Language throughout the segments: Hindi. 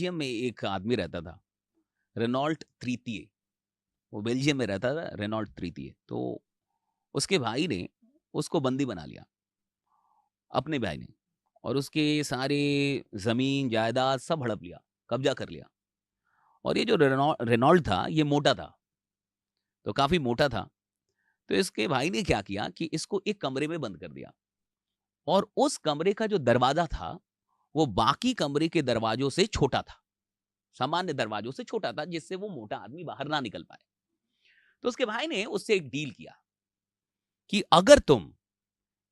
बेल्जियम में एक आदमी रहता था, रेनॉल्ट तृतीय। वो बेल्जियम में रहता था, रेनॉल्ट तृतीय। तो उसके भाई ने उसको बंदी बना लिया, अपने भाई ने, और उसके सारे ज़मीन, जायदाद सब हड़प लिया, कब्ज़ा कर लिया। और ये जो रेनॉल्ट था, ये मोटा था, तो काफ़ी मोटा था। तो इसके भाई ने क्या किया कि इसको एक कमरे में बंद कर दिया, और उस कमरे का जो दरवाज़ा था, वो बाकी कमरे के दरवाज़ों से छोटा था। सामान्य दरवाज़ों से छोटा था, जिससे वो मोटा आदमी बाहर ना निकल पाए। तो उसके भाई ने उससे एक डील किया कि अगर तुम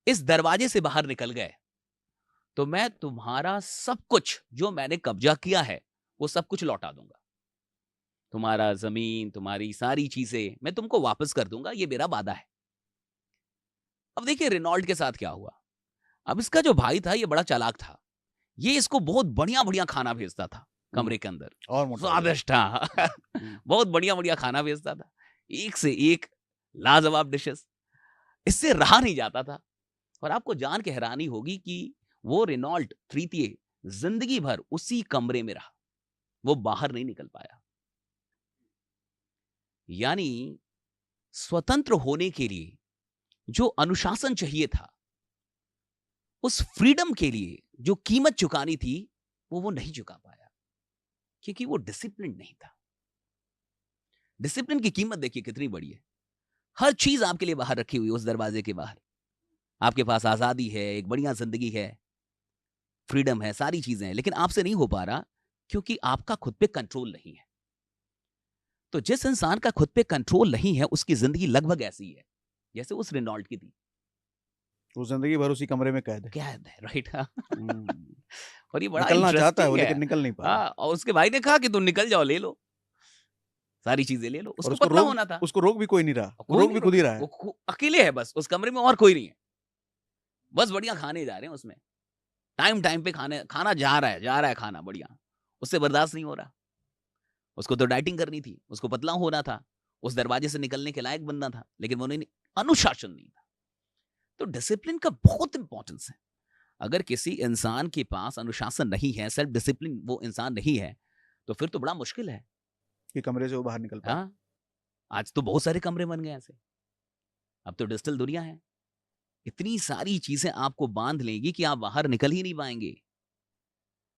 इस दरवाजे से बाहर निकल गए, तो मैं तुम्हारा सब कुछ जो मैंने कब्जा किया है, वो सब कुछ लौटा दूंगा। तुम्हारा ज़मीन, तुम्हारी सारी चीज़ें मैं तुमको वापस कर दूंगा, ये मेरा वादा है। अब देखिए रेनॉल्ट के साथ क्या हुआ। अब इसका जो भाई था, ये बड़ा चालाक था। ये इसको बहुत बढ़िया-बढ़िया खाना भेजता था हुँ, कमरे के अंदर। और मोटा हो गया। स्वादिष्ट, हाँ। हुँ, बहुत बढ़िया-बढ़िया खाना भेजता था। एक से एक लाजवाब डिशेज़। इससे रहा नहीं जाता था। और आपको जान के हैरानी होगी कि वो रेनॉल्ट तृतीय ज़िंदगी भर उसी कमरे में रहा। वो बाहर नहीं निकल पाया। यानी स्वतंत्र होने के लिए जो अनुशासन चाहिए था, उस फ्रीडम के लिए जो कीमत चुकानी थी, वो नहीं चुका पाया, क्योंकि वो डिसिप्लिन नहीं था। डिसिप्लिन की कीमत देखिए कितनी बड़ी है। हर चीज़ आपके लिए बाहर रखी हुई है उस दरवाजे के बाहर। आपके पास आज़ादी है, एक बढ़िया ज़िंदगी है, फ्रीडम है, सारी चीज़ें हैं, लेकिन आपसे नहीं हो पा रहा क्योंकि आपका खुद पे कंट्रोल नहीं है। तो जिस इंसान का खुद पे कंट्रोल नहीं है, उसकी ज़िंदगी लगभग ऐसी ही है, जैसे उस रेनॉल्ट की थी। वो ज़िंदगी भर उसी कमरे में कैद है। कैद है, राइट, हाँ। हुँ, और ये बड़ा निकलना चाहता है वो इंटरेस्टिंग है। लेकिन निकल नहीं पा रहा। हाँ, और उसके भाई ने कहा कि तुम निकल जाओ, ले लो, सारी चीज़ें ले लो। और उसको पतला होना था, उसको रोक भी कोई नहीं रहा। और वो कोई रोक नहीं भी खुद रोक ही रहा। रहा है। वो अकेले है बस, उस कमरे में और कोई नहीं है। बस बढ़िया खाने जा रहे हैं उसमें। टाइम टाइम पे खाना जा रहा है खाना बढ़िया। उससे बर्दाश्त नहीं हो रहा। उसको तो डाइटिंग करनी थी, उसको पतला होना था, उस दरवाजे से निकलने के लायक बनना था, लेकिन वो नहीं, अनुशासन नहीं था। तो डिसिप्लिन का बहुत इंपॉर्टेंस है। अगर किसी इंसान के पास अनुशासन नहीं है, सेल्फ डिसिप्लिन वो इंसान नहीं है, तो फिर तो बड़ा मुश्किल है। कि कमरे से वो बाहर निकल पाए। हाँ, आज तो बहुत सारे कमरे बन गए ऐसे। अब तो डिजिटल दुनिया है। इतनी सारी चीजें आपको बांध लेंगी कि आप बाहर निकल ही नहीं पाएंगे।